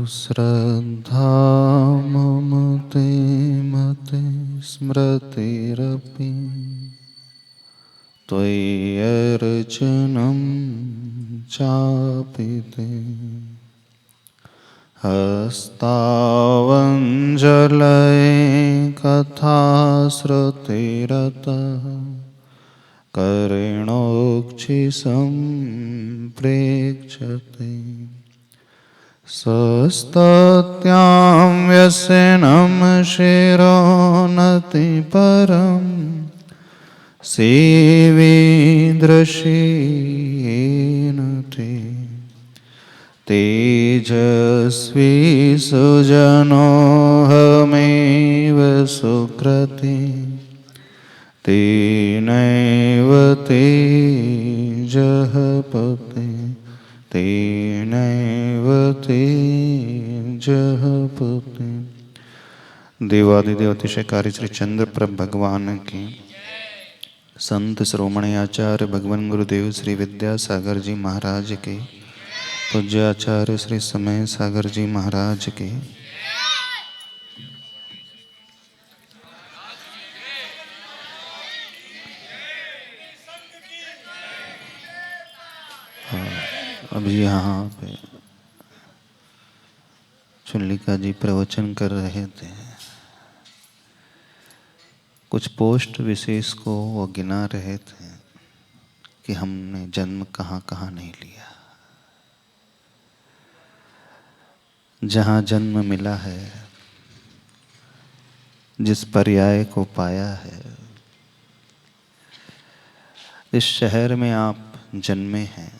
श्रद्धा मम ते मते स्मृतिरपि त्वय्यर्चनं चापि ते हस्तावञ्जलये कथाश्रुतिरतः कर्णोक्षिसम्प्रेक्ष्यते सस्तत्यां व्यसनं शिरोनतिपरं सेवेन्द्रशेन ते तेजस्वी सुजनोऽहमेव सुकृते तेनैव तेजः पते तेनैव तेजः पते। देवादिदेव अतिशयकारी श्री चंद्रप्रभ भगवान की, संत श्रोमणी आचार्य भगवान गुरुदेव श्री विद्यासागर जी महाराज के, पूज्य आचार्य श्री समय सागर जी महाराज के, अभी यहाँ पे चुल्लिका जी प्रवचन कर रहे थे। कुछ पोस्ट विशेष को वो गिना रहे थे कि हमने जन्म कहाँ कहाँ नहीं लिया। जहाँ जन्म मिला है, जिस पर्याय को पाया है, इस शहर में आप जन्मे हैं,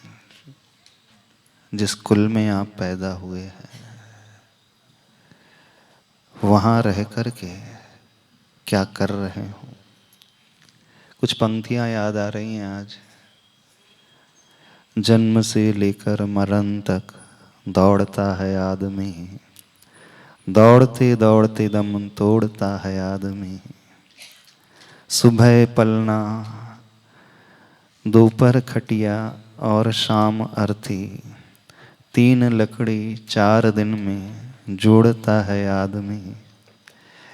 जिस कुल में आप पैदा हुए हैं, वहाँ रह कर के क्या कर रहे हो। कुछ पंक्तियाँ याद आ रही हैं आज। जन्म से लेकर मरण तक दौड़ता है आदमी, दौड़ते दौड़ते दम तोड़ता है आदमी। सुबह पलना, दोपहर खटिया और शाम अर्थी, 3 लकड़ी 4 दिन में जोड़ता है आदमी।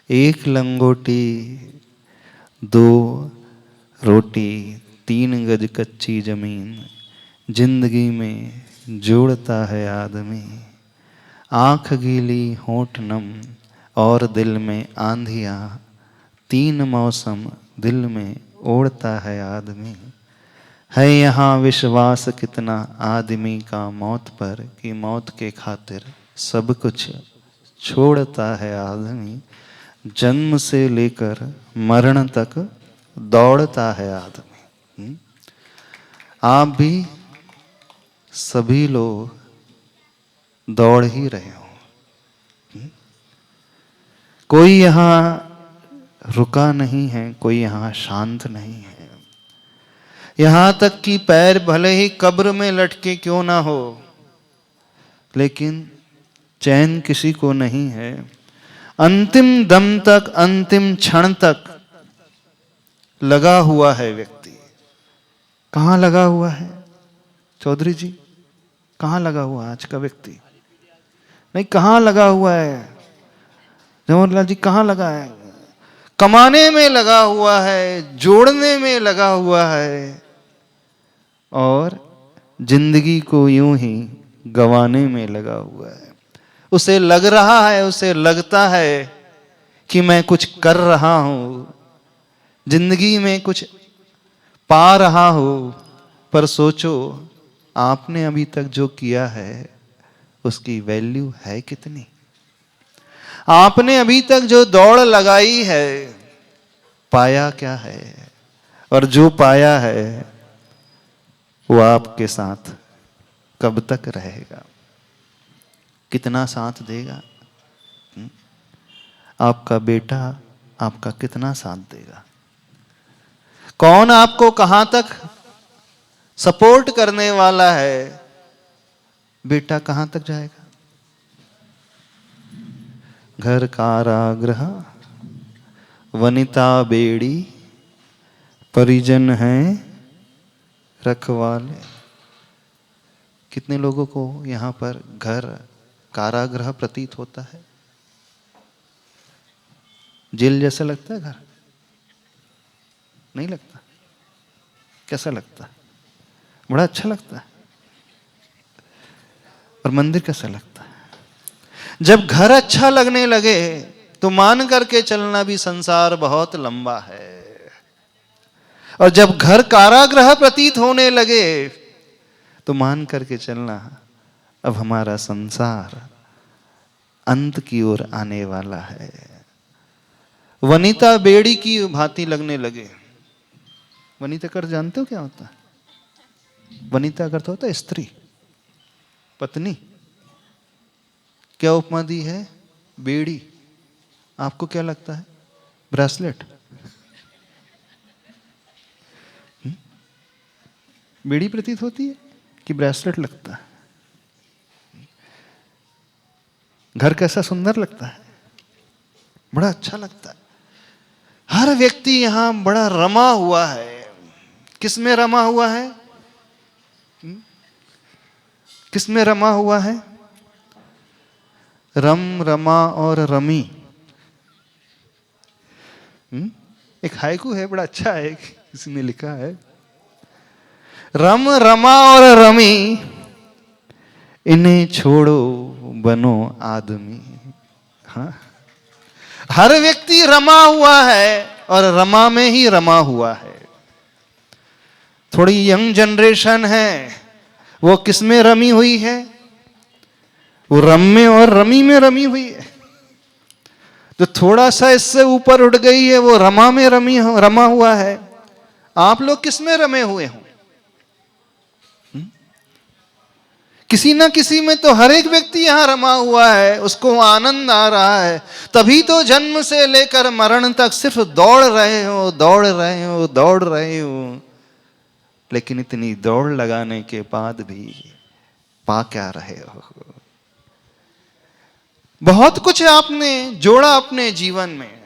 1 लंगोटी 2 रोटी 3 गज कच्ची जमीन, जिंदगी में जोड़ता है आदमी। आँख गीली होंठ नम और दिल में आंधियाँ, 3 मौसम दिल में ओढ़ता है आदमी। है यहाँ विश्वास कितना आदमी का मौत पर, कि मौत के खातिर सब कुछ छोड़ता है आदमी। जन्म से लेकर मरण तक दौड़ता है आदमी। आप भी सभी लोग दौड़ ही रहे हो। कोई यहाँ रुका नहीं है, कोई यहाँ शांत नहीं है। यहाँ तक कि पैर भले ही कब्र में लटके क्यों ना हो, लेकिन चैन किसी को नहीं है। अंतिम दम तक, अंतिम क्षण तक लगा हुआ है व्यक्ति। कहाँ लगा हुआ है चौधरी जी? कहाँ लगा हुआ आज का व्यक्ति? नहीं, कहाँ लगा हुआ है जवाहरलाल जी? कहाँ लगा है? कमाने में लगा हुआ है, जोड़ने में लगा हुआ है, और जिंदगी को यूं ही गंवाने में लगा हुआ है। उसे लग रहा है, उसे लगता है कि मैं कुछ कर रहा हूं, जिंदगी में कुछ पा रहा हूं, पर सोचो आपने अभी तक जो किया है उसकी वैल्यू है कितनी? आपने अभी तक जो दौड़ लगाई है, पाया क्या है? और जो पाया है वो आपके साथ कब तक रहेगा? कितना साथ देगा? आपका बेटा आपका कितना साथ देगा? कौन आपको कहां तक सपोर्ट करने वाला है? बेटा कहां तक जाएगा? घर कारागृह वनिता बेड़ी, परिजन हैं रखवाले। कितने लोगों को यहाँ पर घर कारागृह प्रतीत होता है, जेल जैसा लगता है घर? नहीं लगता। कैसा लगता है? बड़ा अच्छा लगता है। और मंदिर कैसा लगता है? जब घर अच्छा लगने लगे तो मान करके चलना भी संसार बहुत लंबा है, और जब घर कारागृह प्रतीत होने लगे तो मान करके चलना अब हमारा संसार अंत की ओर आने वाला है। वनिता बेड़ी की भांति लगने लगे। वनिता कर जानते हो क्या होता है? वनिता कर तो होता है स्त्री, पत्नी। क्या उपमा दी है? बेड़ी। आपको क्या लगता है? ब्रेसलेट। बेड़ी प्रतीत होती है कि ब्रेसलेट लगता है? घर कैसा सुंदर लगता है, बड़ा अच्छा लगता है। हर व्यक्ति यहां बड़ा रमा हुआ है। किस में रमा हुआ है? किस में रमा हुआ है? रम, रमा और रमी। एक हाइकू है, बड़ा अच्छा है, किसी ने लिखा है, रम, रमा और रमी, इन्हें छोड़ो बनो आदमी। हाँ, हर व्यक्ति रमा हुआ है और रमा में ही रमा हुआ है। थोड़ी यंग जनरेशन है, वो किस में रमी हुई है? वो रम में और रमी में रमी हुई है। तो थोड़ा सा इससे ऊपर उठ गई है, वो रमा में रमा हुआ है। आप लोग किस में रमे हुए हो? किसी ना किसी में तो हर एक व्यक्ति यहां रमा हुआ है, उसको आनंद आ रहा है। तभी तो जन्म से लेकर मरण तक सिर्फ दौड़ रहे हो, दौड़ रहे हो, दौड़ रहे हो। लेकिन इतनी दौड़ लगाने के बाद भी पा क्या रहे हो? बहुत कुछ आपने जोड़ा अपने जीवन में।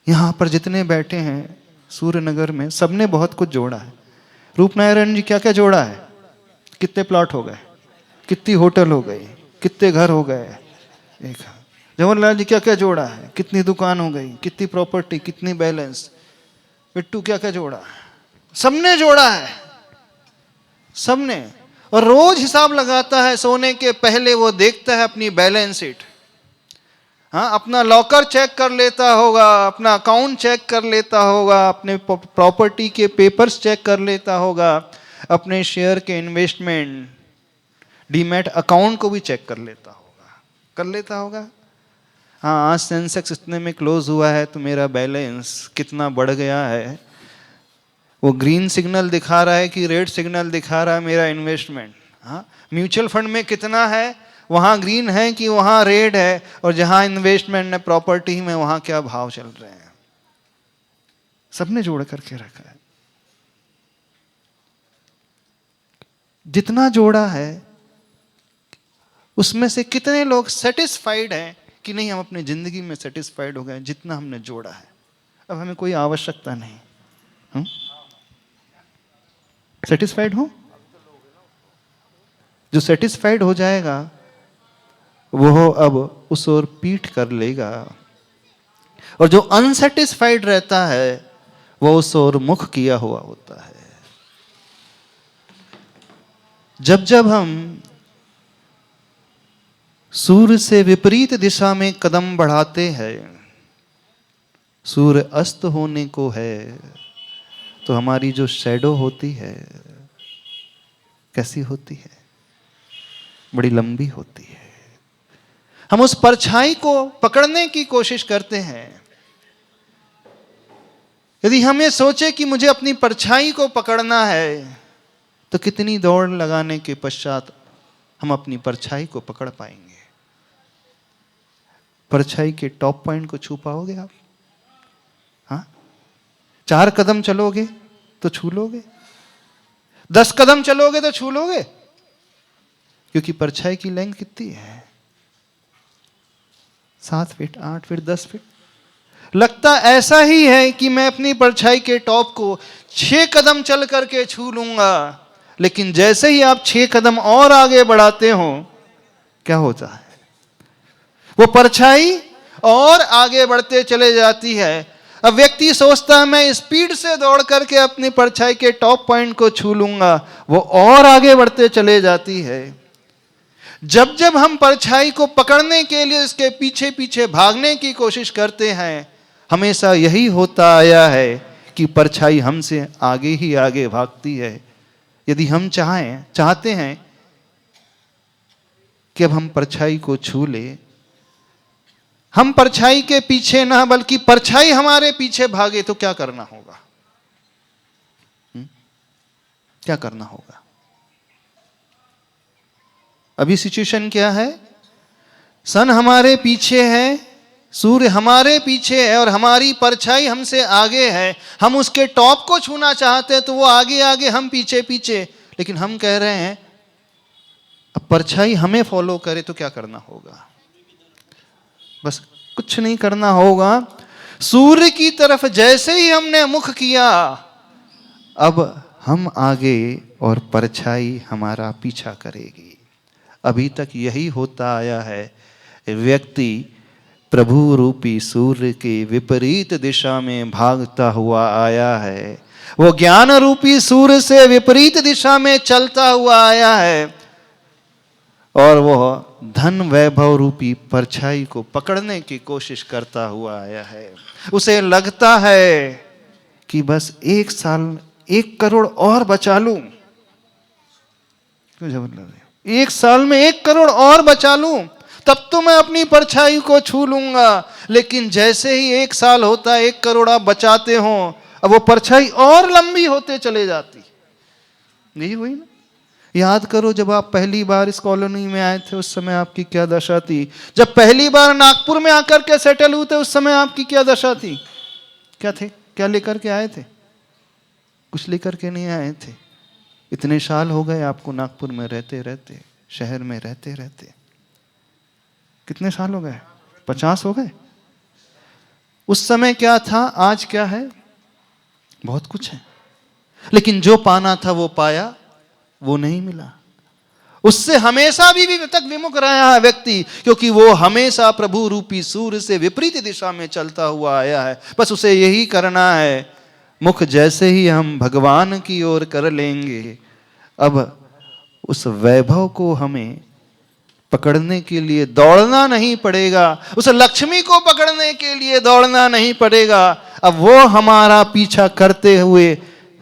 यहां पर जितने बैठे हैं सूर्यनगर में, सबने बहुत कुछ जोड़ा है। रूपनारायण जी क्या क्या जोड़ा है? कितने प्लॉट हो गए, कितनी होटल हो गई, कितने घर हो गए। एक जवाहरलाल जी क्या क्या जोड़ा है, कितनी दुकान हो गई, कितनी प्रॉपर्टी, कितनी बैलेंस। बिट्टू क्या क्या जोड़ा है? सबने जोड़ा है, सबने। और रोज हिसाब लगाता है, सोने के पहले वो देखता है अपनी बैलेंस शीट। हाँ, अपना लॉकर चेक कर लेता होगा, अपना अकाउंट चेक कर लेता होगा, अपने प्रॉपर्टी के पेपर्स चेक कर लेता होगा, अपने शेयर के इन्वेस्टमेंट, डीमैट अकाउंट को भी चेक कर लेता होगा, कर लेता होगा। हाँ, आज सेंसेक्स इतने में क्लोज हुआ है तो मेरा बैलेंस कितना बढ़ गया है, वो ग्रीन सिग्नल दिखा रहा है कि रेड सिग्नल दिखा रहा है मेरा इन्वेस्टमेंट। हाँ, म्यूचुअल फंड में कितना है, वहाँ ग्रीन है कि वहाँ रेड है, और जहाँ इन्वेस्टमेंट है प्रॉपर्टी में, वहाँ क्या भाव चल रहे हैं। सबने जोड़ करके रखा है। जितना जोड़ा है उसमें से कितने लोग सेटिस्फाइड हैं कि नहीं, हम अपनी जिंदगी में सेटिस्फाइड हो गए जितना हमने जोड़ा है, अब हमें कोई आवश्यकता नहीं। सेटिस्फाइड हो? जो सेटिस्फाइड हो जाएगा वो अब उस ओर पीठ कर लेगा, और जो अनसेटिस्फाइड रहता है वो उस ओर मुख किया हुआ होता है। जब जब हम सूर्य से विपरीत दिशा में कदम बढ़ाते हैं, सूर्य अस्त होने को है, तो हमारी जो शैडो होती है कैसी होती है? बड़ी लंबी होती है। हम उस परछाई को पकड़ने की कोशिश करते हैं। यदि हम ये सोचे कि मुझे अपनी परछाई को पकड़ना है, तो कितनी दौड़ लगाने के पश्चात हम अपनी परछाई को पकड़ पाएंगे? परछाई के टॉप पॉइंट को छू पाओगे आप? हाँ, 4 कदम चलोगे तो छू लोगे, 10 कदम चलोगे तो छू लोगे, क्योंकि परछाई की लेंथ कितनी है? 7 फीट, 8 फीट, 10 फीट। लगता ऐसा ही है कि मैं अपनी परछाई के टॉप को 6 कदम चल करके छू लूंगा, लेकिन जैसे ही आप 6 कदम और आगे बढ़ाते हो क्या होता है? वो परछाई और आगे बढ़ते चले जाती है। अब व्यक्ति सोचता है मैं स्पीड से दौड़ करके अपनी परछाई के टॉप पॉइंट को छू लूंगा, वो और आगे बढ़ते चले जाती है। जब जब हम परछाई को पकड़ने के लिए इसके पीछे पीछे भागने की कोशिश करते हैं, हमेशा यही होता आया है कि परछाई हमसे आगे ही आगे भागती है। यदि हम चाहते हैं कि अब हम परछाई को छू ले, हम परछाई के पीछे ना बल्कि परछाई हमारे पीछे भागे, तो क्या करना होगा? क्या करना होगा? अभी सिचुएशन क्या है? सन हमारे पीछे है, सूर्य हमारे पीछे है और हमारी परछाई हमसे आगे है। हम उसके टॉप को छूना चाहते हैं तो वो आगे आगे, हम पीछे पीछे। लेकिन हम कह रहे हैं अब परछाई हमें फॉलो करे तो क्या करना होगा? बस कुछ नहीं करना होगा। सूर्य की तरफ जैसे ही हमने मुख किया, अब हम आगे और परछाई हमारा पीछा करेगी। अभी तक यही होता आया है। व्यक्ति प्रभु रूपी सूर्य के विपरीत दिशा में भागता हुआ आया है। वो ज्ञान रूपी सूर्य से विपरीत दिशा में चलता हुआ आया है और वह धन वैभव रूपी परछाई को पकड़ने की कोशिश करता हुआ आया है। उसे लगता है कि बस 1 साल 1 करोड़ और बचा लूं। 1 साल में 1 करोड़ और बचा लूं, तब तो मैं अपनी परछाई को छू लूंगा। लेकिन जैसे ही 1 साल होता है, 1 करोड़ आप बचाते हो, अब वो परछाई और लंबी होते चले जाती। यही हुई ना? याद करो जब आप पहली बार इस कॉलोनी में आए थे, उस समय आपकी क्या दशा थी? जब पहली बार नागपुर में आकर के सेटल हुए थे, उस समय आपकी क्या दशा थी? क्या थे? क्या लेकर के आए थे? कुछ लेकर के नहीं आए थे। इतने साल हो गए आपको नागपुर में रहते रहते, शहर में रहते रहते। कितने साल हो गए? 50 हो गए। उस समय क्या था, आज क्या है? बहुत कुछ है। लेकिन जो पाना था वो पाया, वो नहीं मिला। उससे हमेशा भी तक विमुख रहा है व्यक्ति, क्योंकि वो हमेशा प्रभु रूपी सूर्य से विपरीत दिशा में चलता हुआ आया है। बस उसे यही करना है। मुख जैसे ही हम भगवान की ओर कर लेंगे, अब उस वैभव को हमें पकड़ने के लिए दौड़ना नहीं पड़ेगा, उस लक्ष्मी को पकड़ने के लिए दौड़ना नहीं पड़ेगा। अब वो हमारा पीछा करते हुए,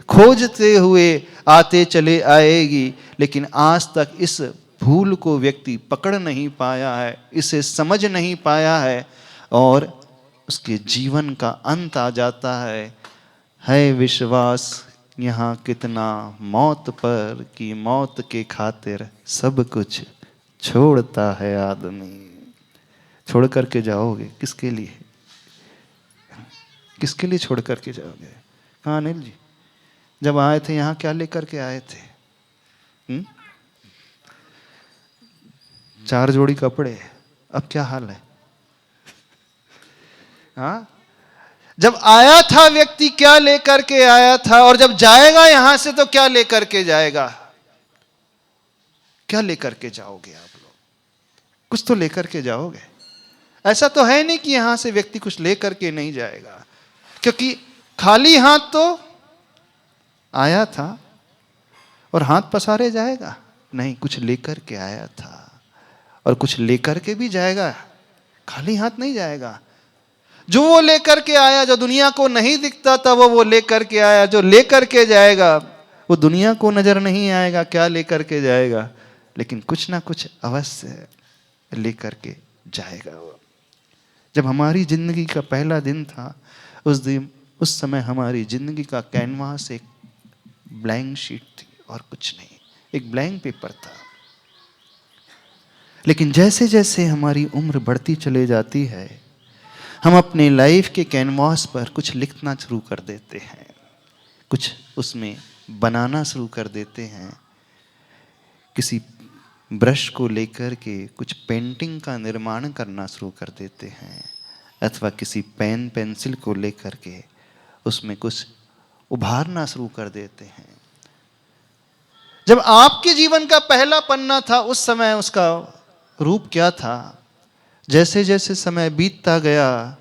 खोजते हुए आते चले आएगी। लेकिन आज तक इस भूल को व्यक्ति पकड़ नहीं पाया है, इसे समझ नहीं पाया है और उसके जीवन का अंत आ जाता है विश्वास यहाँ कितना मौत पर कि मौत के खातिर सब कुछ छोड़ता है आदमी। छोड़ करके जाओगे किसके लिए? किसके लिए छोड़ करके जाओगे? हाँ अनिल जी, जब आए थे यहाँ क्या लेकर के आए थे? 4 जोड़ी कपड़े, अब क्या हाल है? हाँ, जब आया था व्यक्ति क्या लेकर के आया था, और जब जाएगा यहां से तो क्या लेकर के जाएगा? क्या लेकर के जाओगे आप लोग? कुछ तो लेकर के जाओगे। ऐसा तो है नहीं कि यहां से व्यक्ति कुछ लेकर के नहीं जाएगा, क्योंकि खाली हाथ तो आया था और हाथ पसारे जाएगा? नहीं, कुछ लेकर के आया था और कुछ लेकर के भी जाएगा। खाली हाथ नहीं जाएगा। जो वो लेकर के आया, जो दुनिया को नहीं दिखता था, वो लेकर के आया। जो लेकर के जाएगा वो दुनिया को नजर नहीं आएगा क्या लेकर के जाएगा, लेकिन कुछ ना कुछ अवश्य लेकर के जाएगा वो। जब हमारी जिंदगी का पहला दिन था, उस समय हमारी जिंदगी का कैनवास एक ब्लैंक शीट थी और कुछ नहीं, एक ब्लैंक पेपर था। लेकिन जैसे जैसे हमारी उम्र बढ़ती चले जाती है, हम अपने लाइफ के कैनवास पर कुछ लिखना शुरू कर देते हैं, कुछ उसमें बनाना शुरू कर देते हैं। किसी ब्रश को लेकर के कुछ पेंटिंग का निर्माण करना शुरू कर देते हैं, अथवा किसी पेन पेंसिल को लेकर के उसमें कुछ उभारना शुरू कर देते हैं। जब आपके जीवन का पहला पन्ना था, उस समय उसका रूप क्या था, जैसे जैसे समय बीतता गया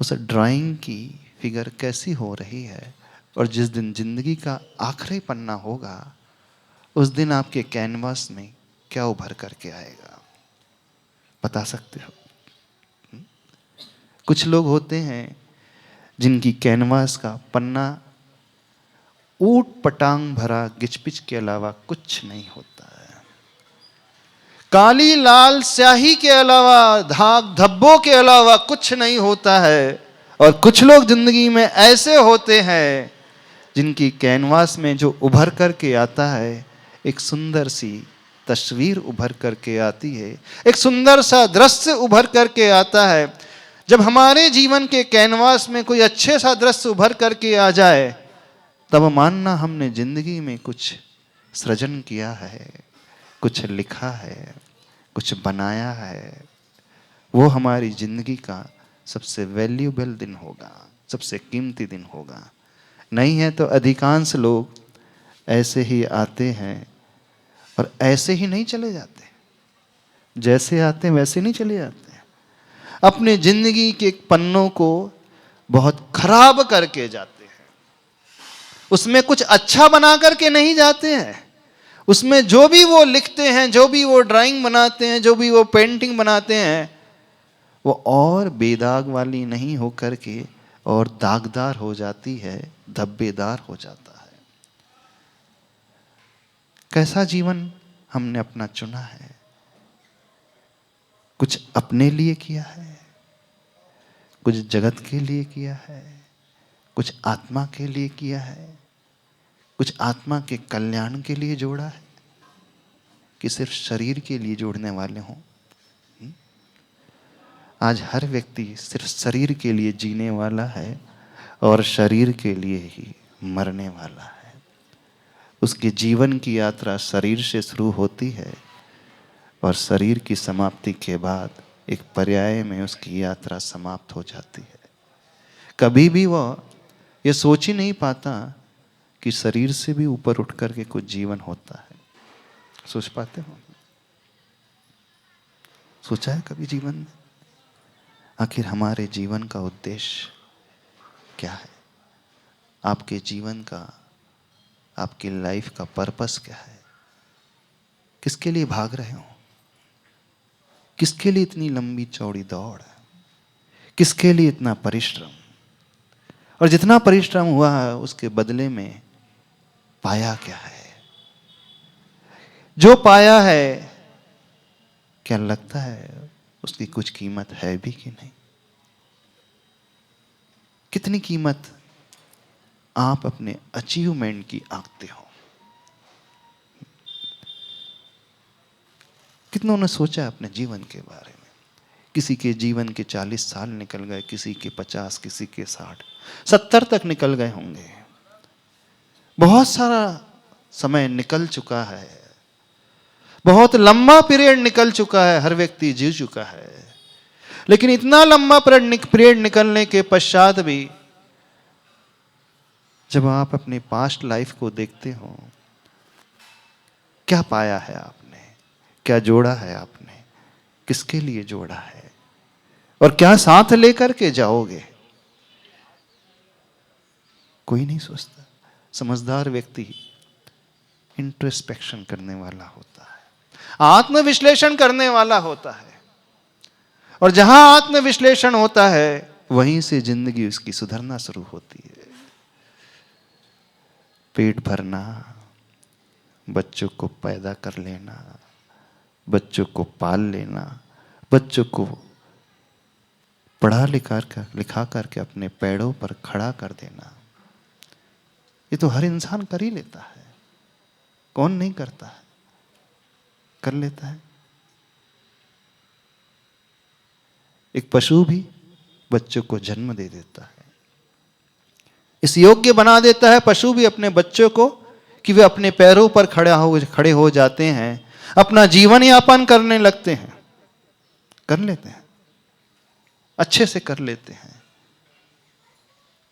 उस ड्राइंग की फिगर कैसी हो रही है, और जिस दिन जिंदगी का आखिरी पन्ना होगा उस दिन आपके कैनवास में क्या उभर करके आएगा, बता सकते हो? कुछ लोग होते हैं जिनकी कैनवास का पन्ना ऊट पटांग भरा गिचपिच के अलावा कुछ नहीं होता है। काली लाल स्याही के अलावा, धाग धब्बों के अलावा कुछ नहीं होता है। और कुछ लोग जिंदगी में ऐसे होते हैं जिनकी कैनवास में जो उभर करके आता है, एक सुंदर सी तस्वीर उभर करके आती है, एक सुंदर सा दृश्य उभर करके आता है। जब हमारे जीवन के कैनवास में कोई अच्छे सा दृश्य उभर करके आ जाए, तब मानना हमने जिंदगी में कुछ सृजन किया है, कुछ लिखा है, कुछ बनाया है। वो हमारी जिंदगी का सबसे वैल्यूएबल दिन होगा, सबसे कीमती दिन होगा। नहीं है तो अधिकांश लोग ऐसे ही आते हैं और ऐसे ही नहीं चले जाते, जैसे आते हैं वैसे नहीं चले जाते। अपने जिंदगी के पन्नों को बहुत खराब करके जाते हैं। उसमें कुछ अच्छा बना करके नहीं जाते हैं। उसमें जो भी वो लिखते हैं, जो भी वो ड्राइंग बनाते हैं, जो भी वो पेंटिंग बनाते हैं, वो और बेदाग वाली नहीं हो करके और दागदार हो जाती है, धब्बेदार हो जाता है। कैसा जीवन हमने अपना चुना है? कुछ अपने लिए किया है, कुछ जगत के लिए किया है, कुछ आत्मा के लिए किया है, कुछ आत्मा के कल्याण के लिए जोड़ा है, कि सिर्फ शरीर के लिए जोड़ने वाले हों? आज हर व्यक्ति सिर्फ शरीर के लिए जीने वाला है और शरीर के लिए ही मरने वाला है। उसके जीवन की यात्रा शरीर से शुरू होती है और शरीर की समाप्ति के बाद एक पर्याय में उसकी यात्रा समाप्त हो जाती है। कभी भी वह ये सोच ही नहीं पाता कि शरीर से भी ऊपर उठ करके कुछ जीवन होता है। सोच पाते हो? सोचा है कभी जीवन में आखिर हमारे जीवन का उद्देश्य क्या है? आपके जीवन का, आपकी लाइफ का पर्पस क्या है? किसके लिए भाग रहे हो? किसके लिए इतनी लंबी चौड़ी दौड़? किसके लिए इतना परिश्रम? और जितना परिश्रम हुआ है उसके बदले में पाया क्या है? जो पाया है क्या लगता है उसकी कुछ कीमत है भी कि नहीं? कितनी कीमत आप अपने अचीवमेंट की आंकते हो? कितनों ने सोचा अपने जीवन के बारे में? किसी के जीवन के 40 साल निकल गए, किसी के 50, किसी के 60, 70 तक निकल गए होंगे। बहुत सारा समय निकल चुका है, बहुत लंबा पीरियड निकल चुका है, हर व्यक्ति जी चुका है। लेकिन इतना लंबा पीरियड निकलने के पश्चात भी जब आप अपने पास्ट लाइफ को देखते हो, क्या पाया है आपने? क्या जोड़ा है आपने? किसके लिए जोड़ा है? और क्या साथ लेकर के जाओगे? कोई नहीं सोचता। समझदार व्यक्ति इंट्रोस्पेक्शन करने वाला होता है, आत्मविश्लेषण करने वाला होता है। और जहां आत्मविश्लेषण होता है वहीं से जिंदगी उसकी सुधरना शुरू होती है। पेट भरना, बच्चों को पैदा कर लेना, बच्चों को पाल लेना, बच्चों को पढ़ा लिखा करके अपने पैरों पर खड़ा कर देना, ये तो हर इंसान कर ही लेता है। कौन नहीं करता है? कर लेता है। एक पशु भी बच्चों को जन्म दे देता है, इस योग्य बना देता है पशु भी अपने बच्चों को कि वे अपने पैरों पर खड़े हो जाते हैं, अपना जीवन यापन करने लगते हैं। कर लेते हैं, अच्छे से कर लेते हैं।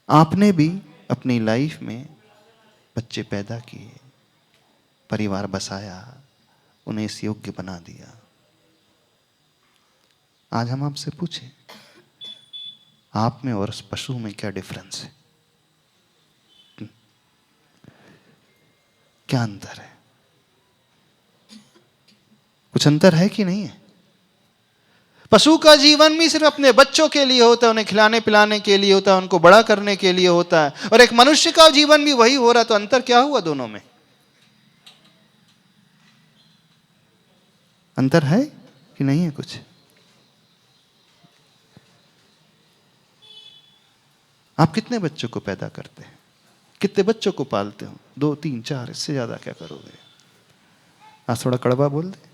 आपने भी अपनी लाइफ में बच्चे पैदा किए, परिवार बसाया, उन्हें इस योग्य बना दिया। आज हम आपसे पूछें, आप में और उस पशु में क्या डिफरेंस है? क्या अंतर है? कुछ अंतर है कि नहीं है? पशु का जीवन भी सिर्फ अपने बच्चों के लिए होता है, उन्हें खिलाने पिलाने के लिए होता है, उनको बड़ा करने के लिए होता है, और एक मनुष्य का जीवन भी वही हो रहा है। तो अंतर क्या हुआ दोनों में? अंतर है कि नहीं है कुछ? आप कितने बच्चों को पैदा करते हैं? कितने बच्चों को पालते हो? 2, 3, 4, इससे ज्यादा क्या करोगे? आज थोड़ा कड़वा बोल दे,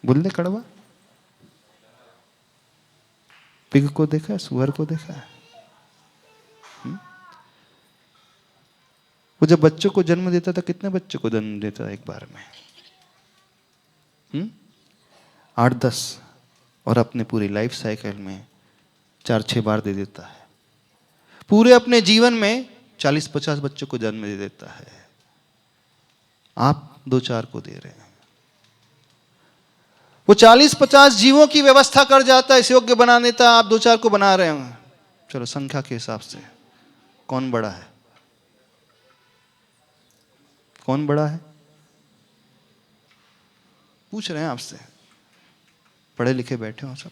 बोल दे कड़वा। पिग को देखा है, सुअर को देखा है? वो जब बच्चों को जन्म देता था, कितने बच्चों को जन्म देता था एक बार में? 8, 10, और अपने पूरी लाइफ साइकिल में 4, 6 बार दे देता है। पूरे अपने जीवन में 40, 50 बच्चों को जन्म दे देता है। आप 2, 4 को दे रहे हैं। वो 40, 50 जीवों की व्यवस्था कर जाता है, इस योग्य बना देता है, आप 2, 4 को बना रहे हैं। चलो संख्या के हिसाब से कौन बड़ा है? कौन बड़ा है? पूछ रहे हैं आपसे। पढ़े लिखे बैठे हो सब,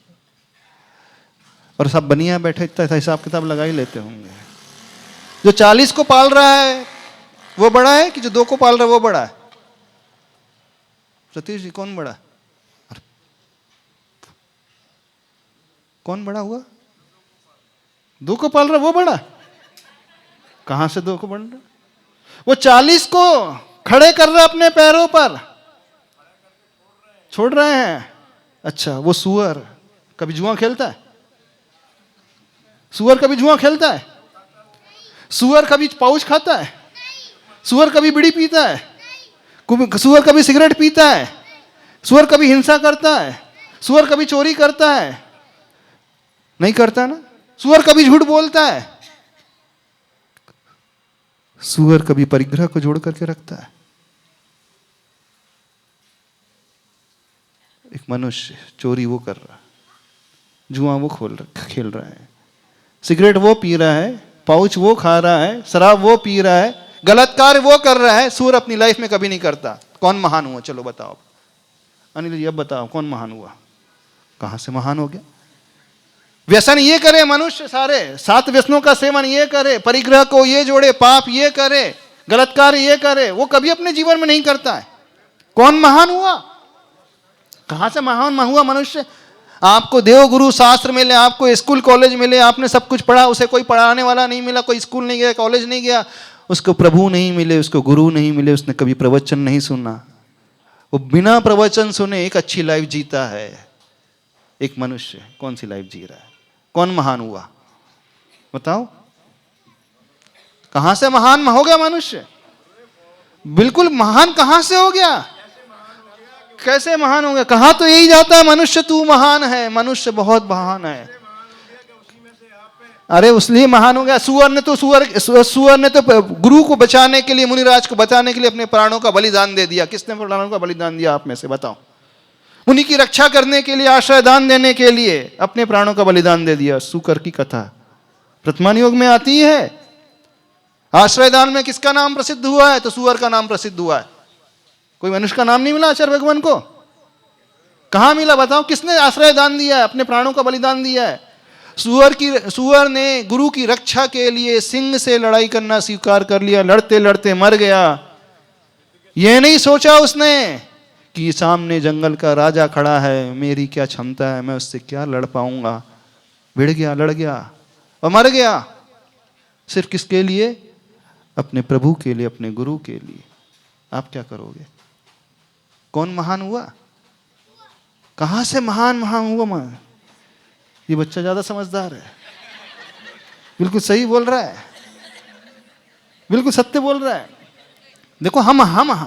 और सब बनिया बैठे, इतना हिसाब किताब लगा ही लेते होंगे। जो 40 को पाल रहा है वो बड़ा है कि जो 2 को पाल रहा है वो बड़ा है? सतीश जी कौन बड़ा? कौन बड़ा हुआ? 2 को पाल रहा वो बड़ा? कहां से 2 को बढ़ रहा? वो 40 को खड़े कर रहा अपने पैरों पर, छोड़ रहे हैं। अच्छा, वो सुअर कभी जुआ खेलता है? सुअर कभी जुआ खेलता है? सुअर कभी पाउच खाता है? सुअर कभी बीड़ी पीता है? सुअर कभी सिगरेट पीता है? सुअर कभी हिंसा करता है? सुअर कभी चोरी करता है? नहीं करता ना। सुअर कभी झूठ बोलता है? सुअर कभी परिग्रह को जोड़ करके रखता है? एक मनुष्य चोरी वो कर रहा है, जुआ वो खेल रहा है, सिगरेट वो पी रहा है, पाउच वो खा रहा है, शराब वो पी रहा है, गलत कार्य वो कर रहा है। सुअर अपनी लाइफ में कभी नहीं करता। कौन महान हुआ? चलो बताओ अनिल जी, अब बताओ कौन महान हुआ? कहां से महान हो गया? व्यसन ये करे मनुष्य, सारे 7 व्यसनों का सेवन ये करे, परिग्रह को ये जोड़े, पाप ये करे, गलत कार्य ये करे, वो कभी अपने जीवन में नहीं करता है। कौन महान हुआ? कहां से महान हुआ मनुष्य? आपको देव गुरु शास्त्र मिले, आपको स्कूल कॉलेज मिले, आपने सब कुछ पढ़ा, उसे कोई पढ़ाने वाला नहीं मिला, कोई स्कूल नहीं गया, कॉलेज नहीं गया, उसको प्रभु नहीं मिले, उसको गुरु नहीं मिले, उसने कभी प्रवचन नहीं सुना, वो बिना प्रवचन सुने एक अच्छी लाइफ जीता है। एक मनुष्य कौन सी लाइफ जी रहा है? कौन महान हुआ? बताओ, कहां से महान हो गया मनुष्य? बिल्कुल महान कहां से हो गया? कैसे महान हो गया? कहा तो यही जाता है मनुष्य तू महान है, मनुष्य बहुत महान है। अरे उसलिए महान हो गया। सुअर ने तो गुरु को बचाने के लिए, मुनिराज को बचाने के लिए अपने प्राणों का बलिदान दे दिया। किसने प्राणों का बलिदान दिया आप में से? बताओ। मुनि की रक्षा करने के लिए, आश्रय दान देने के लिए अपने प्राणों का बलिदान दे दिया। सुकर की कथा प्रथमान योग में आती है। आश्रय दान में किसका नाम प्रसिद्ध हुआ है? तो सुअर का नाम प्रसिद्ध हुआ है। कोई मनुष्य का नाम नहीं मिला आचार्य भगवान को? कहां मिला? बताओ, किसने आश्रय दान दिया है, अपने प्राणों का बलिदान दिया है? सुअर ने गुरु की रक्षा के लिए सिंह से लड़ाई करना स्वीकार कर लिया, लड़ते लड़ते मर गया। यह नहीं सोचा उसने कि सामने जंगल का राजा खड़ा है, मेरी क्या क्षमता है, मैं उससे क्या लड़ पाऊंगा। भिड़ गया, लड़ गया और मर गया। सिर्फ किसके लिए? अपने प्रभु के लिए, अपने गुरु के लिए। आप क्या करोगे? कौन महान हुआ? कहां से महान हुआ? ये बच्चा ज्यादा समझदार है, बिल्कुल सही बोल रहा है, बिल्कुल सत्य बोल रहा है। देखो, हम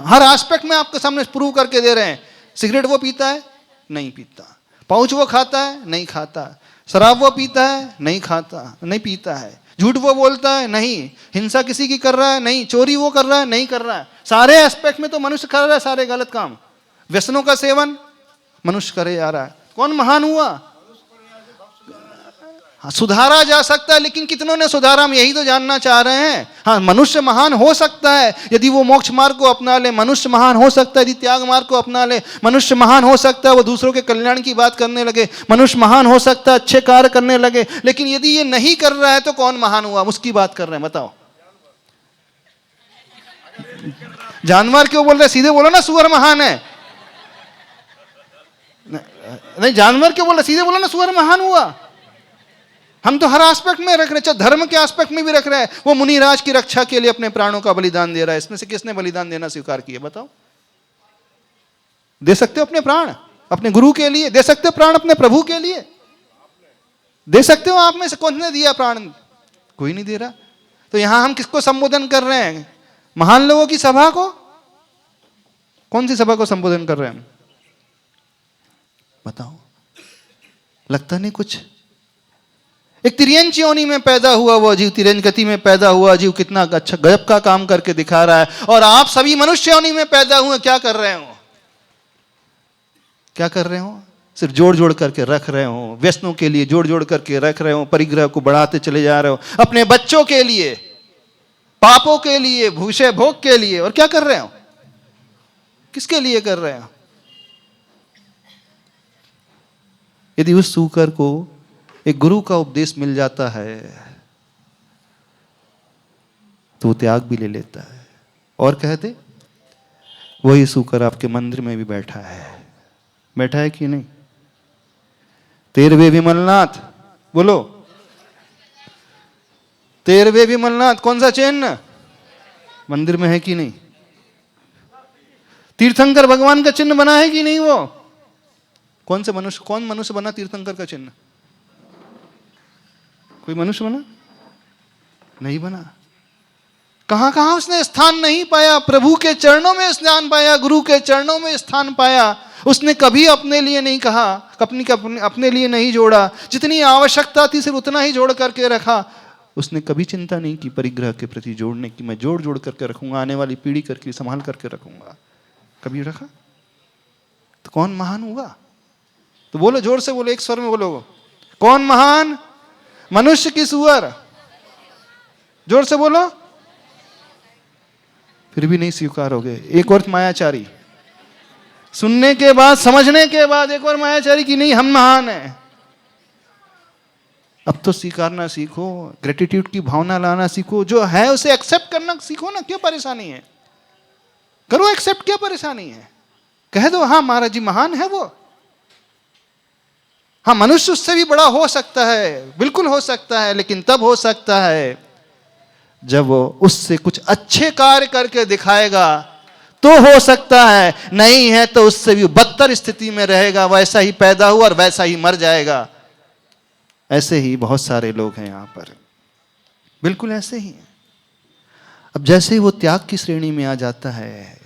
हर एस्पेक्ट में आपके सामने प्रूव करके दे रहे हैं। सिगरेट वो पीता है? नहीं पीता। पाउच वो खाता है? नहीं खाता। शराब वो पीता है? नहीं खाता, नहीं पीता है। झूठ वो बोलता है? नहीं। हिंसा किसी की कर रहा है? नहीं। चोरी वो कर रहा है? नहीं कर रहा है। सारे एस्पेक्ट में तो मनुष्य कर रहा है सारे गलत काम। व्यसनों का सेवन, मनुष्य करे जा रहा है। कौन महान हुआ? हाँ, सुधारा जा सकता है, लेकिन कितनों ने सुधारा, हम यही तो जानना चाह रहे हैं। हाँ, मनुष्य महान हो सकता है यदि वो मोक्ष मार्ग को अपना ले, मनुष्य महान हो सकता है यदि त्याग मार्ग को अपना ले, मनुष्य महान हो सकता है वो दूसरों के कल्याण की बात करने लगे, मनुष्य महान हो सकता है अच्छे कार्य करने लगे। लेकिन यदि ये नहीं कर रहा है तो कौन महान हुआ? उसकी बात कर रहे हैं, बताओ। जानवर क्यों बोल रहे? सीधे बोलो ना, सुअर महान है। नहीं, जानवर क्यों बोल रहे? सीधे बोलो ना, सुअर महान हुआ। हम तो हर एस्पेक्ट में रख रहे हैं, चाहे धर्म के एस्पेक्ट में भी रख रहे हैं। वो मुनिराज की रक्षा के लिए अपने प्राणों का बलिदान दे रहा है। इसमें से किसने बलिदान देना स्वीकार किया? बताओ। दे सकते हो अपने प्राण अपने गुरु के लिए, दे सकते हो प्राण अपने प्रभु के लिए, दे सकते हो। आप में से कौन ने दिया प्राण? कोई नहीं दे रहा। तो यहां हम किसको संबोधन कर रहे हैं? महान लोगों की सभा को? कौन सी सभा को संबोधन कर रहे हैं हम? बताओ। लगता नहीं कुछ। एक तिर्यंच योनि में पैदा हुआ वो अजीव, तिर्यंच गति में पैदा हुआ अजीव कितना अच्छा गजब का काम करके दिखा रहा है। और आप सभी मनुष्य योनि में पैदा हुए, क्या कर रहे हो? क्या कर रहे हो? सिर्फ जोड़ जोड़ करके रख रहे हो, व्यसनों के लिए जोड़ जोड़ करके रख रहे हो, परिग्रह को बढ़ाते चले जा रहे हो, अपने बच्चों के लिए, पापों के लिए, भूषे भोग के लिए। और क्या कर रहे हो? किसके लिए कर रहे हो? यदि उस सूकर को एक गुरु का उपदेश मिल जाता है तो वो त्याग भी ले लेता है। और कहते वही सूकर आपके मंदिर में भी बैठा है कि नहीं? 13वें विमलनाथ, बोलो 13वें विमलनाथ, कौन सा चिन्ह मंदिर में है कि नहीं? तीर्थंकर भगवान का चिन्ह बना है कि नहीं? वो कौन मनुष्य बना तीर्थंकर का चिन्ह? कोई मनुष्य बना? नहीं बना। कहां कहां उसने स्थान नहीं पाया? प्रभु के चरणों में स्थान पाया, गुरु के चरणों में स्थान पाया। उसने कभी अपने लिए नहीं कहा, अपने लिए नहीं जोड़ा। जितनी आवश्यकता थी सिर्फ उतना ही जोड़ करके रखा। उसने कभी चिंता नहीं की परिग्रह के प्रति जोड़ने की, मैं जोड़ जोड़ करके रखूंगा, आने वाली पीढ़ी करके संभाल करके रखूंगा। कभी रखा? तो कौन महान हुआ? तो बोलो, जोर से बोलो, एक स्वर में बोलो, कौन महान? मनुष्य की सुअर? जोर से बोलो। फिर भी नहीं स्वीकार हो गए। एक और मायाचारी, सुनने के बाद, समझने के बाद एक और मायाचारी की नहीं, हम महान हैं। अब तो स्वीकारना सीखो, ग्रेटिट्यूड की भावना लाना सीखो, जो है उसे एक्सेप्ट करना सीखो ना। क्यों परेशानी है? करो एक्सेप्ट, क्या परेशानी है? कह दो हाँ महाराज जी महान है वो। हाँ, मनुष्य उससे भी बड़ा हो सकता है, बिल्कुल हो सकता है, लेकिन तब हो सकता है जब वो उससे कुछ अच्छे कार्य करके दिखाएगा तो हो सकता है। नहीं है तो उससे भी बदतर स्थिति में रहेगा, वैसा ही पैदा हुआ और वैसा ही मर जाएगा। ऐसे ही बहुत सारे लोग हैं यहां पर, बिल्कुल ऐसे ही हैं। अब जैसे ही वो त्याग की श्रेणी में आ जाता है,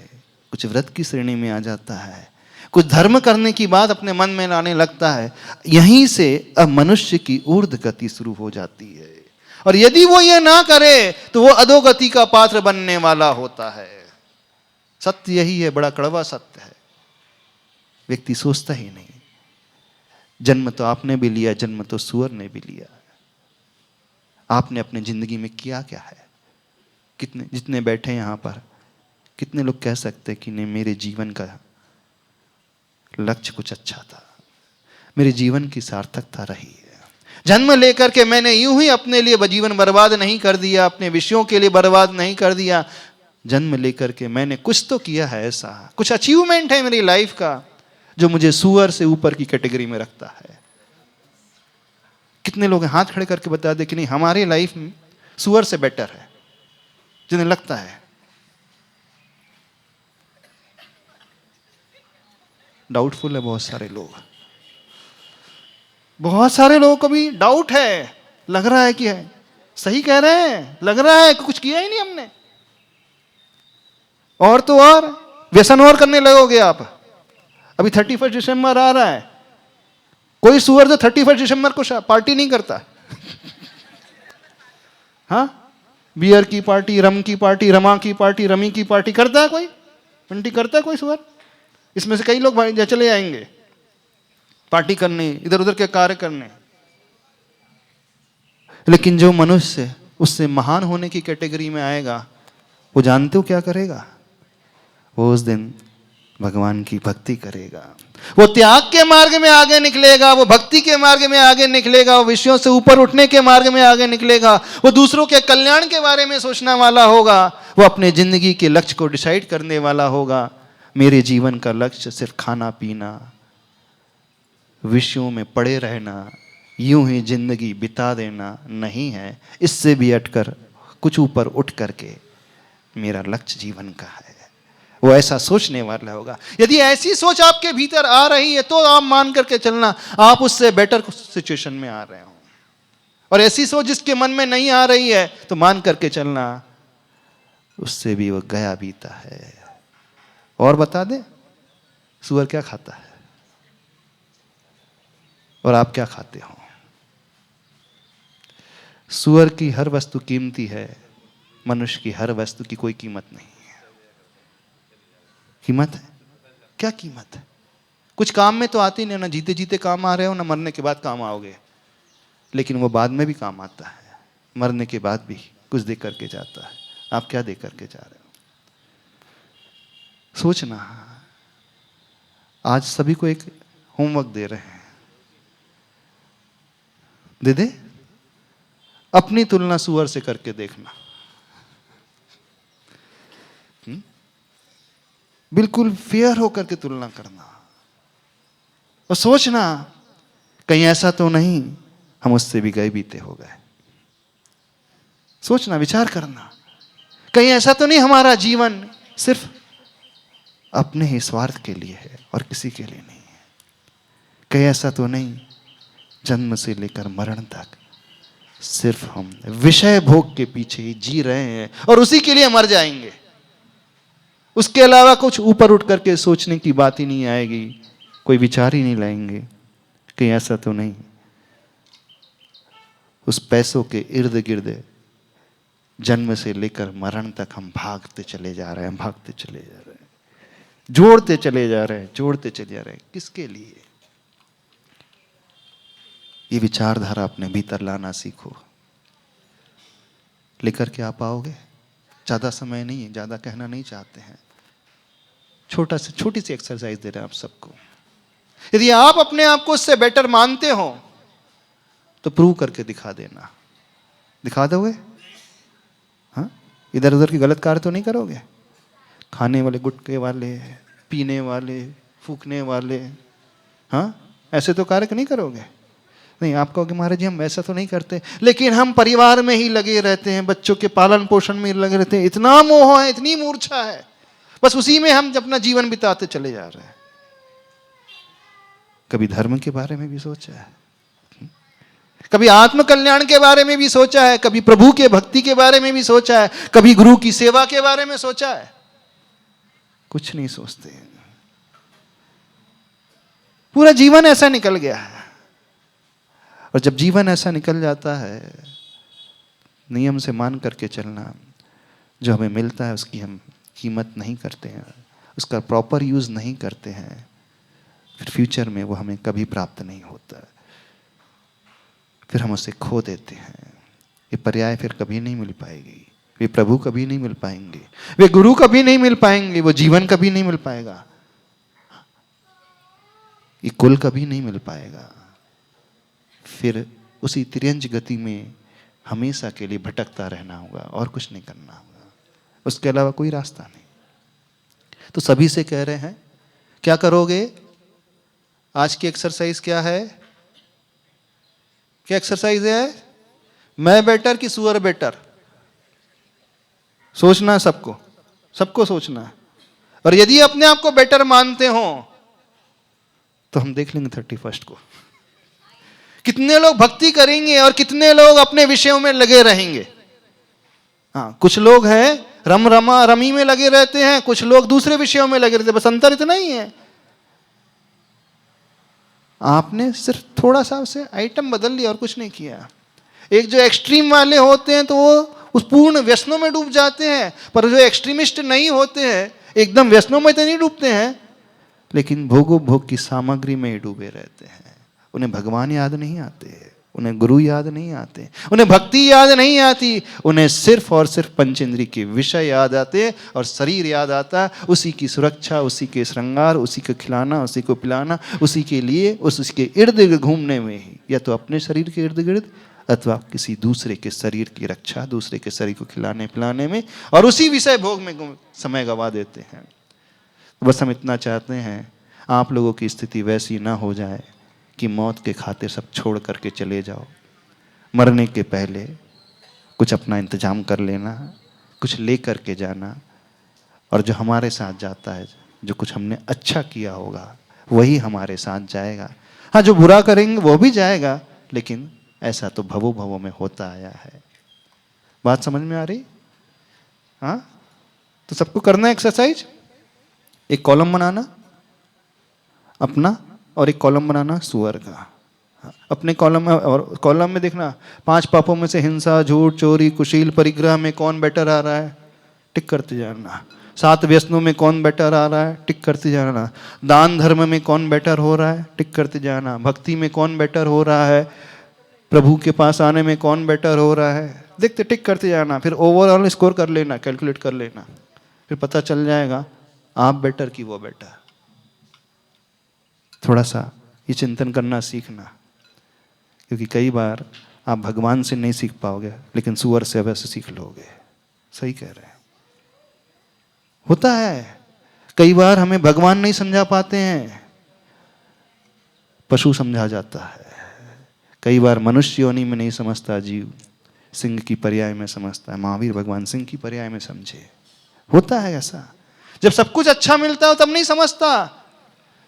कुछ व्रत की श्रेणी में आ जाता है, कुछ धर्म करने की बात अपने मन में लाने लगता है, यहीं से अब मनुष्य की ऊर्ध्व गति शुरू हो जाती है। और यदि वो ये ना करे तो वो अधोगति का पात्र बनने वाला होता है। सत्य यही है, बड़ा कड़वा सत्य है। व्यक्ति सोचता ही नहीं। जन्म तो आपने भी लिया, जन्म तो सुअर ने भी लिया। आपने अपने जिंदगी में किया क्या है? कितने जितने बैठे यहां पर, कितने लोग कह सकते कि नहीं, मेरे जीवन का लक्ष्य कुछ अच्छा था, मेरे जीवन की सार्थकता रही है। जन्म लेकर के मैंने यूं ही अपने लिए जीवन बर्बाद नहीं कर दिया, अपने विषयों के लिए बर्बाद नहीं कर दिया। जन्म लेकर के मैंने कुछ तो किया है, ऐसा कुछ अचीवमेंट है मेरी लाइफ का जो मुझे सुअर से ऊपर की कैटेगरी में रखता है। कितने लोग हाथ खड़े करके बता दे कि नहीं, हमारी लाइफ में सुअर से बेटर है, जिन्हें लगता है। डाउटफुल है बहुत सारे लोग। बहुत सारे लोगों को भी डाउट है, लग रहा है कि है सही कह रहे हैं, लग रहा है कि कुछ किया ही नहीं हमने। और तो और व्यसन और करने लगोगे आप। अभी 31 दिसंबर आ रहा है, कोई सुअर तो 31 दिसंबर को पार्टी नहीं करता। हाँ, बियर की पार्टी, रम की पार्टी, रमा की पार्टी, रमी की पार्टी करता है कोई? पार्टी करता है कोई सुअर? इसमें से कई लोग भाई चले जाएंगे, पार्टी करने, इधर उधर के कार्य करने। लेकिन जो मनुष्य उससे महान होने की कैटेगरी में आएगा, वो जानते हो क्या करेगा? वो उस दिन भगवान की भक्ति करेगा, वो त्याग के मार्ग में आगे निकलेगा, वो भक्ति के मार्ग में आगे निकलेगा, वो विषयों से ऊपर उठने के मार्ग में आगे निकलेगा, वो दूसरों के कल्याण के बारे में सोचने वाला होगा, वो अपने जिंदगी के लक्ष्य को डिसाइड करने वाला होगा। मेरे जीवन का लक्ष्य सिर्फ खाना पीना, विषयों में पड़े रहना, यूं ही जिंदगी बिता देना नहीं है। इससे भी हटकर कुछ ऊपर उठ करके मेरा लक्ष्य जीवन का है, वो ऐसा सोचने वाला होगा। यदि ऐसी सोच आपके भीतर आ रही है तो आप मान करके चलना आप उससे बेटर सिचुएशन में आ रहे हो, और ऐसी सोच जिसके मन में नहीं आ रही है तो मान करके चलना उससे भी वो गया बीता है। और बता दे, सूअर क्या खाता है और आप क्या खाते हो? सूअर की हर वस्तु कीमती है, मनुष्य की हर वस्तु की कोई कीमत नहीं है। कीमत है? क्या कीमत है? कुछ काम में तो आती नहीं, ना जीते जीते काम आ रहे हो, ना मरने के बाद काम आओगे। लेकिन वो बाद में भी काम आता है, मरने के बाद भी कुछ दे करके जाता है। आप क्या दे करके जा रहे हो? सोचना। आज सभी को एक होमवर्क दे रहे हैं, दे दे, अपनी तुलना सूअर से करके देखना। बिल्कुल फेयर होकर के तुलना करना और सोचना कहीं ऐसा तो नहीं हम उससे भी गए बीते हो गए। सोचना, विचार करना, कहीं ऐसा तो नहीं हमारा जीवन सिर्फ अपने ही स्वार्थ के लिए है और किसी के लिए नहीं है। कहीं ऐसा तो नहीं जन्म से लेकर मरण तक सिर्फ हम विषय भोग के पीछे ही जी रहे हैं और उसी के लिए मर जाएंगे। उसके अलावा कुछ ऊपर उठ करके सोचने की बात ही नहीं आएगी, कोई विचार ही नहीं लाएंगे। कहीं ऐसा तो नहीं उस पैसों के इर्द गिर्द जन्म से लेकर मरण तक हम भागते चले जा रहे हैं, भागते चले जा रहे हैं, जोड़ते चले जा रहे हैं, जोड़ते चले जा रहे हैं। किसके लिए? ये विचारधारा अपने भीतर लाना सीखो। लेकर के आप आओगे? ज़्यादा समय नहीं है, ज़्यादा कहना नहीं चाहते हैं, छोटी सी एक्सरसाइज दे रहे हैं आप सबको। यदि आप अपने आप को उससे बेटर मानते हो तो प्रूव करके दिखा देना। दिखा दोगे? हाँ, इधर उधर की गलत कार्य तो नहीं करोगे? खाने वाले, गुटखे वाले, पीने वाले, फूकने वाले, हाँ, ऐसे तो कार्य नहीं करोगे। नहीं, आप कहोगे महाराज जी हम वैसा तो नहीं करते, लेकिन हम परिवार में ही लगे रहते हैं, बच्चों के पालन पोषण में लगे रहते हैं, इतना मोह है, इतनी मूर्छा है, बस उसी में हम अपना जीवन बिताते चले जा रहे हैं। कभी धर्म के बारे में भी सोचा है? कभी आत्म कल्याण के बारे में भी सोचा है? कभी प्रभु के भक्ति के बारे में भी सोचा है? कभी गुरु की सेवा के बारे में सोचा है? कुछ नहीं सोचते। पूरा जीवन ऐसा निकल गया है। और जब जीवन ऐसा निकल जाता है, नियम से मान करके चलना, जो हमें मिलता है उसकी हम कीमत नहीं करते हैं, उसका प्रॉपर यूज नहीं करते हैं, फिर फ्यूचर में वो हमें कभी प्राप्त नहीं होता, फिर हम उसे खो देते हैं। ये पर्याय फिर कभी नहीं मिल पाएगी, वे प्रभु कभी नहीं मिल पाएंगे, वे गुरु कभी नहीं मिल पाएंगे, वो जीवन कभी नहीं मिल पाएगा, ये कुल कभी नहीं मिल पाएगा। फिर उसी तिर्यंच गति में हमेशा के लिए भटकता रहना होगा और कुछ नहीं करना होगा, उसके अलावा कोई रास्ता नहीं। तो सभी से कह रहे हैं, क्या करोगे? आज की एक्सरसाइज क्या है? क्या एक्सरसाइज है? मैं बेटर कि सूअर बेटर? सोचना है सबको, सबको सोचना है। और यदि अपने आप को बेटर मानते हो तो हम देख लेंगे 31 को कितने लोग भक्ति करेंगे और कितने लोग अपने विषयों में लगे रहेंगे। हाँ, कुछ लोग हैं रमी में लगे रहते हैं, कुछ लोग दूसरे विषयों में लगे रहते हैं, बस अंतर इतना ही है, आपने सिर्फ थोड़ा सा उसे आइटम बदल लिया और कुछ नहीं किया। एक जो एक्सट्रीम वाले होते हैं तो वो उस पूर्ण व्यसनों में डूब जाते हैं, पर जो एक्सट्रीमिस्ट नहीं होते हैं, एकदम व्यसनों में तो नहीं डूबते हैं, लेकिन भोग की सामग्री में ही डूबे रहते हैं। उन्हें भगवान याद नहीं आते, उन्हें गुरु याद नहीं आते, उन्हें भक्ति याद नहीं आती, उन्हें सिर्फ और सिर्फ पंचेंद्रिय के विषय याद आते और शरीर याद आता, उसी की सुरक्षा, उसी के श्रृंगार, उसी को खिलाना, उसी को पिलाना, उसी के लिए उसके इर्द गिर्द घूमने में ही, या तो अपने शरीर के इर्द गिर्द अथवा किसी दूसरे के शरीर की रक्षा, दूसरे के शरीर को खिलाने पिलाने में, और उसी विषय भोग में समय गवा देते हैं। बस हम इतना चाहते हैं आप लोगों की स्थिति वैसी ना हो जाए कि मौत के खातिर सब छोड़ करके चले जाओ। मरने के पहले कुछ अपना इंतजाम कर लेना, कुछ ले करके जाना, और जो हमारे साथ जाता है, जो कुछ हमने अच्छा किया होगा वही हमारे साथ जाएगा। हाँ, जो बुरा करेंगे वो भी जाएगा, लेकिन ऐसा तो भवों भवों में होता आया है। बात समझ में आ रही? हाँ, तो सबको करना एक्सरसाइज, एक कॉलम बनाना अपना और एक कॉलम बनाना सुअर का। अपने कॉलम में, और कॉलम में देखना 5 पापों में से हिंसा, झूठ, चोरी, कुशील, परिग्रह में कौन बेटर आ रहा है, टिक करते जाना। 7 व्यसनों में कौन बेटर आ रहा है, टिक करते जाना। दान धर्म में कौन बेटर हो रहा है, टिक करते जाना। भक्ति में कौन बेटर हो रहा है, प्रभु के पास आने में कौन बेटर हो रहा है, देखते टिक करते जाना। फिर ओवरऑल स्कोर कर लेना, कैलकुलेट कर लेना, फिर पता चल जाएगा आप बेटर कि वो बेटर। थोड़ा सा ये चिंतन करना सीखना, क्योंकि कई बार आप भगवान से नहीं सीख पाओगे, लेकिन सुअर से अवश्य सीख लोगे। सही कह रहे हैं, होता है। कई बार हमें भगवान नहीं समझा पाते हैं, पशु समझा जाता है। कई बार मनुष्य योनि में नहीं समझता जीव, सिंह की पर्याय में समझता है। महावीर भगवान सिंह की पर्याय में समझे। होता है ऐसा, जब सब कुछ अच्छा मिलता है तब नहीं समझता,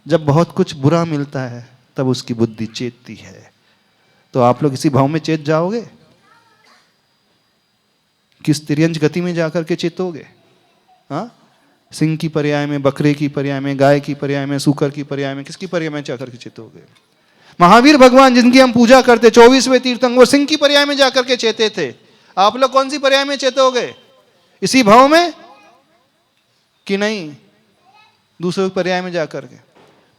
जब बहुत कुछ बुरा मिलता है तब उसकी बुद्धि चेतती है। तो आप लोग इसी भाव में चेत जाओगे, किस तिर्यंच गति में जाकर के चेतोगे? हाँ, सिंह की पर्याय में, बकरे की पर्याय में, गाय की पर्याय में, सूकर की पर्याय में, किसकी पर्याय में जाकर के चेतोगे? महावीर भगवान जिनकी हम पूजा करते, 24वें तीर्थंकर, वो सिंह की पर्याय में जाकर के चेते थे। आप लोग कौन सी पर्याय में चेतोगे? इसी भाव में कि नहीं दूसरे पर्याय में जाकर के?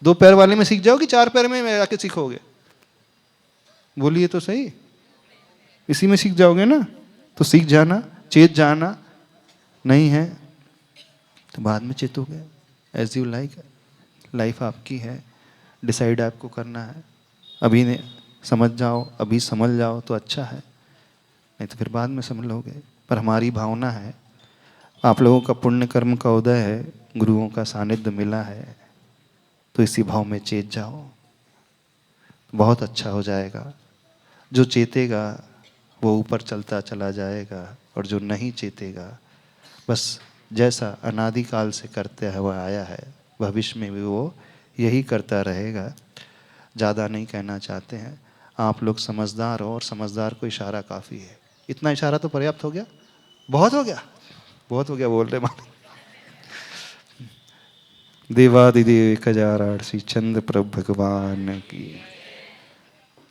2 पैर वाले में सीख जाओगे, 4 पैर में जाके सीखोगे? बोलिए तो सही। इसी में सीख जाओगे ना, तो सीख जाना, चेत जाना। नहीं है तो बाद में चेतोगे। एज यू लाइक, लाइफ आपकी है, डिसाइड आपको करना है। अभी ने समझ जाओ, अभी समझ जाओ तो अच्छा है, नहीं तो फिर बाद में समझ लोगे। पर हमारी भावना है, आप लोगों का पुण्य कर्म का उदय है, गुरुओं का सानिध्य मिला है, तो इसी भाव में चेत जाओ, बहुत अच्छा हो जाएगा। जो चेतेगा वो ऊपर चलता चला जाएगा, और जो नहीं चेतेगा बस जैसा अनादिकाल से करते हुआ आया है, भविष्य में भी वो यही करता रहेगा। ज़्यादा नहीं कहना चाहते हैं, आप लोग समझदार हो, और समझदार को इशारा काफ़ी है। इतना इशारा तो पर्याप्त हो गया, बहुत हो गया, बहुत हो गया बोल रहे मान। देवादिदेव 1008 श्री चंद्र प्रभु भगवान की।